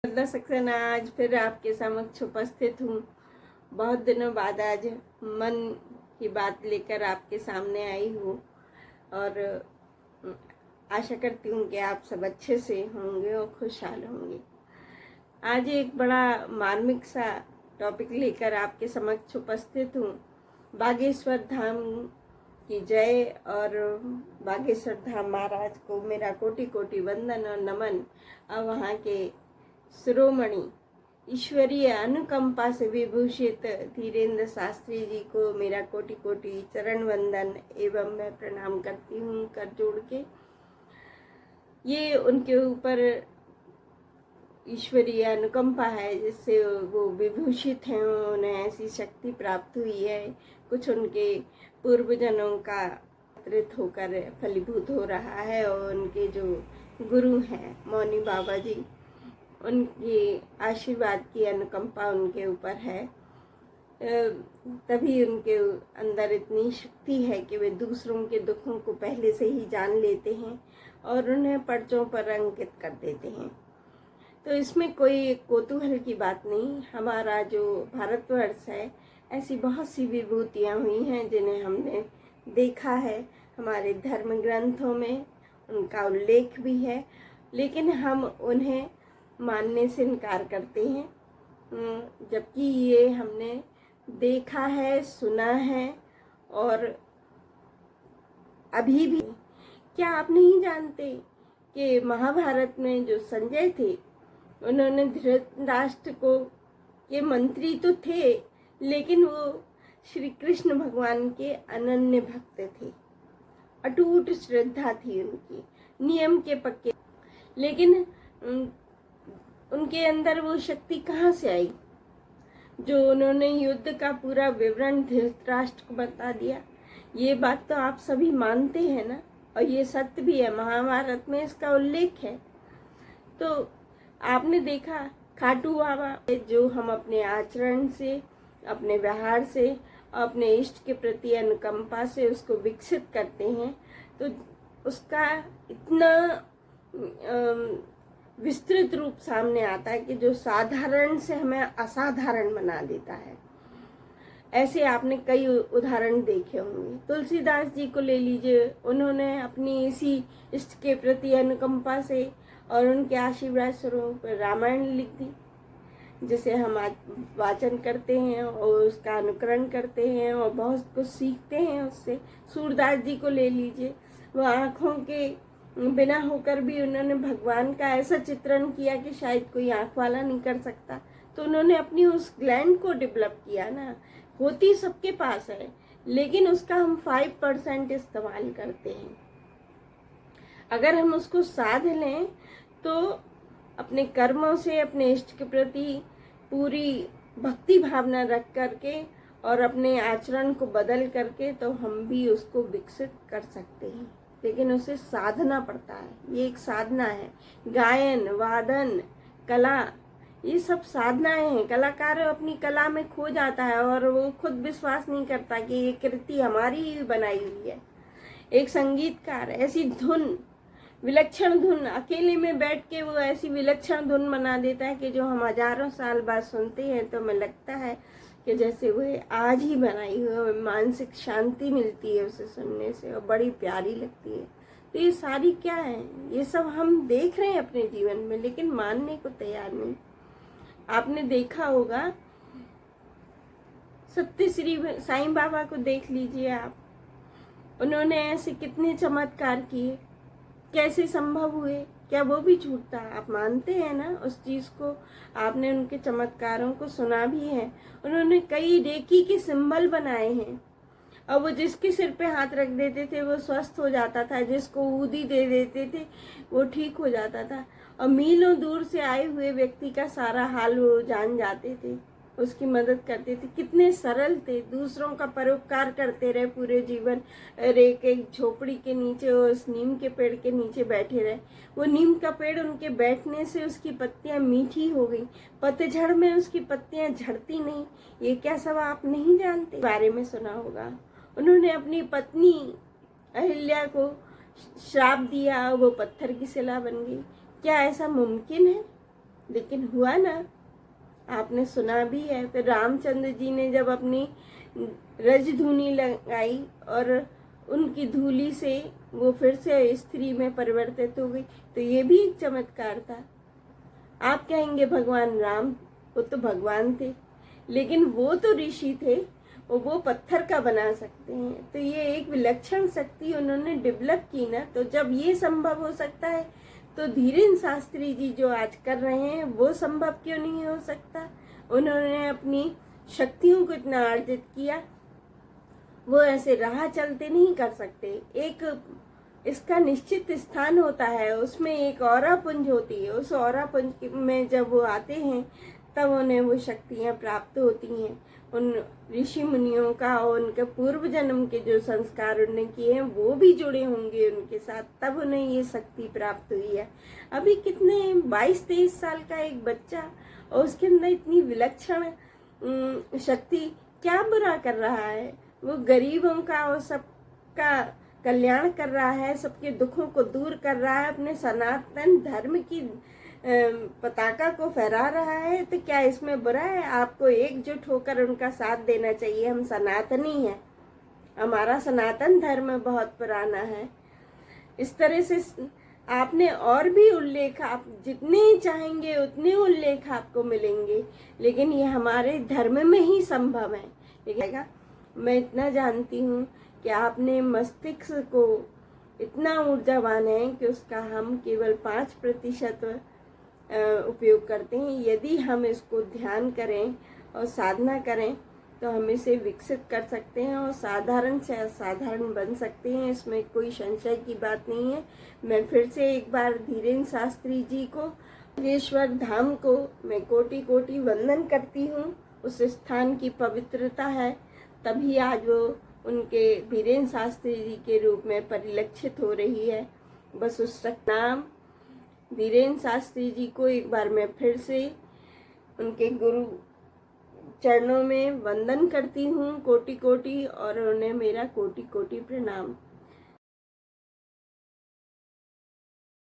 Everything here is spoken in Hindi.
दर्शक आज फिर आपके समक्ष उपस्थित हूँ। बहुत दिनों बाद आज मन की बात लेकर आपके सामने आई हूँ और आशा करती हूँ कि आप सब अच्छे से होंगे और खुशहाल होंगे। आज एक बड़ा मार्मिक सा टॉपिक लेकर आपके समक्ष उपस्थित हूँ। बागेश्वर धाम की जय और बागेश्वर धाम महाराज को मेरा कोटि कोटि वंदन और नमन। और वहाँ के शिरोमणि ईश्वरीय अनुकंपा से विभूषित धीरेन्द्र शास्त्री जी को मेरा कोटि कोटि चरण वंदन एवं मैं प्रणाम करती हूँ कर जोड़ के। ये उनके ऊपर ईश्वरीय अनुकंपा है जिससे वो विभूषित हैं, उन्हें ऐसी शक्ति प्राप्त हुई है। कुछ उनके पूर्वजनों का एकत्रित होकर फलीभूत हो रहा है और उनके जो गुरु हैं मौनी बाबा जी, उनकी आशीर्वाद की अनुकंपा उनके ऊपर है। तभी उनके अंदर इतनी शक्ति है कि वे दूसरों के दुखों को पहले से ही जान लेते हैं और उन्हें पर्चों पर अंकित कर देते हैं। तो इसमें कोई कौतूहल की बात नहीं। हमारा जो भारतवर्ष है, ऐसी बहुत सी विभूतियाँ हुई हैं जिन्हें हमने देखा है, हमारे धर्म ग्रंथों में उनका उल्लेख भी है, लेकिन हम उन्हें मानने से इनकार करते हैं। जबकि ये हमने देखा है, सुना है। और अभी भी क्या आप नहीं जानते कि महाभारत में जो संजय थे, उन्होंने धृतराष्ट्र को के मंत्री तो थे, लेकिन वो श्री कृष्ण भगवान के अनन्य भक्त थे। अटूट श्रद्धा थी उनकी, नियम के पक्के। लेकिन उनके अंदर वो शक्ति कहाँ से आई जो उन्होंने युद्ध का पूरा विवरण धृतराष्ट्र को बता दिया। ये बात तो आप सभी मानते हैं ना, और ये सत्य भी है, महाभारत में इसका उल्लेख है। तो आपने देखा खाटू बाबा, जो हम अपने आचरण से, अपने व्यवहार से, अपने इष्ट के प्रति अनुकंपा से उसको विकसित करते हैं, तो उसका इतना विस्तृत रूप सामने आता है कि जो साधारण से हमें असाधारण बना देता है। ऐसे आपने कई उदाहरण देखे होंगे। तुलसीदास जी को ले लीजिए, उन्होंने अपनी इसी इष्ट के प्रति अनुकंपा से और उनके आशीर्वाद स्वरूप रामायण लिख दी, जिसे हम आज वाचन करते हैं और उसका अनुकरण करते हैं और बहुत कुछ सीखते हैं उससे। सूरदास जी को ले लीजिए, वो आँखों के बिना होकर भी उन्होंने भगवान का ऐसा चित्रण किया कि शायद कोई आँख वाला नहीं कर सकता। तो उन्होंने अपनी उस ग्लैंड को डेवलप किया ना। होती सबके पास है, लेकिन उसका हम 5% इस्तेमाल करते हैं। अगर हम उसको साध लें तो अपने कर्मों से अपने इष्ट के प्रति पूरी भक्ति भावना रख करके और अपने आचरण को बदल करके, तो हम भी उसको विकसित कर सकते हैं। लेकिन उसे साधना पड़ता है, ये एक साधना है। गायन, वादन, कला, ये सब साधनाएं हैं। कलाकार अपनी कला में खो जाता है और वो खुद विश्वास नहीं करता कि ये कृति हमारी ही बनाई हुई है। एक संगीतकार ऐसी धुन, विलक्षण धुन, अकेले में बैठ के वो ऐसी विलक्षण धुन बना देता है कि जो हम हजारों साल बाद सुनते हैं तो हमें लगता है कि जैसे वो आज ही बनाई हुई। मानसिक शांति मिलती है उसे सुनने से और बड़ी प्यारी लगती है। तो ये सारी क्या है, ये सब हम देख रहे हैं अपने जीवन में, लेकिन मानने को तैयार नहीं। आपने देखा होगा, सत्य श्री साईं बाबा को देख लीजिए आप, उन्होंने ऐसे कितने चमत्कार किए, कैसे संभव हुए? क्या वो भी झूठता? आप मानते हैं ना उस चीज को? आपने उनके चमत्कारों को सुना भी है। उन्होंने कई रेकी के सिंबल बनाए हैं और वो जिसके सिर पे हाथ रख देते थे वो स्वस्थ हो जाता था, जिसको ऊदी दे देते थे वो ठीक हो जाता था, और मीलों दूर से आए हुए व्यक्ति का सारा हाल वो जान जाते थे, उसकी मदद करते थे। कितने सरल थे, दूसरों का परोपकार करते रहे पूरे जीवन। एक झोपड़ी के नीचे उस नीम के पेड़ के नीचे बैठे रहे। वो नीम का पेड़ उनके बैठने से उसकी पत्तियां मीठी हो गई, पतझड़ में उसकी पत्तियां झड़ती नहीं। ये क्या सब आप नहीं जानते? बारे में सुना होगा। उन्होंने अपनी पत्नी अहिल्या को श्राप दिया, वो पत्थर की शिला बन गई। क्या ऐसा मुमकिन है? लेकिन हुआ ना, आपने सुना भी है। फिर रामचंद्र जी ने जब अपनी रजधूनी लगाई और उनकी धूली से वो फिर से स्त्री में परिवर्तित हो गई, तो ये भी एक चमत्कार था। आप कहेंगे भगवान राम, वो तो भगवान थे, लेकिन वो तो ऋषि थे, वो पत्थर का बना सकते हैं। तो ये एक विलक्षण शक्ति उन्होंने डेवलप की ना, तो जब ये संभव हो सकता है तो धीरेन्द्र शास्त्री जी जो आज कर रहे हैं वो संभव क्यों नहीं हो सकता। उन्होंने अपनी शक्तियों को इतना अर्जित किया, वो ऐसे राह चलते नहीं कर सकते। एक इसका निश्चित स्थान होता है, उसमें एक औरा पुंज होती है, उस औरा पुंज में जब वो आते हैं तब उन्हें वो शक्तियाँ प्राप्त होती हैं। उन ऋषि मुनियों का और उनके पूर्व जन्म के जो संस्कार उन्होंने किए हैं वो भी जुड़े होंगे उनके साथ, तब उन्हें ये शक्ति प्राप्त हुई है। अभी कितने 22-23 साल का एक बच्चा और उसके अंदर इतनी विलक्षण शक्ति, क्या बुरा कर रहा है? वो गरीबों का और सबका कल्याण कर रहा है, सबके दुखों को दूर कर रहा है, अपने सनातन धर्म की पताका को फहरा रहा है। तो क्या इसमें बुरा है? आपको एकजुट होकर उनका साथ देना चाहिए। हम सनातनी हैं, हमारा सनातन धर्म बहुत पुराना है। इस तरह से आपने और भी उल्लेख, आप जितने चाहेंगे उतने उल्लेख आपको मिलेंगे, लेकिन ये हमारे धर्म में ही संभव है। लेकिन मैं इतना जानती हूँ कि आपने मस्तिष्क को इतना ऊर्जावान है कि उसका हम केवल 5% उपयोग करते हैं। यदि हम इसको ध्यान करें और साधना करें तो हम इसे विकसित कर सकते हैं और साधारण से असाधारण बन सकते हैं। इसमें कोई संशय की बात नहीं है। मैं फिर से एक बार धीरेन्द्र शास्त्री जी को, योगेश्वर धाम को मैं कोटि कोटि वंदन करती हूँ। उस स्थान की पवित्रता है, तभी आज वो उनके धीरेन्द्र शास्त्री जी के रूप में परिलक्षित हो रही है। बस उस नाम धीरेन्द्र शास्त्री जी को एक बार मैं फिर से उनके गुरु चरणों में वंदन करती हूँ कोटि कोटि, और उन्हें मेरा कोटि कोटि प्रणाम।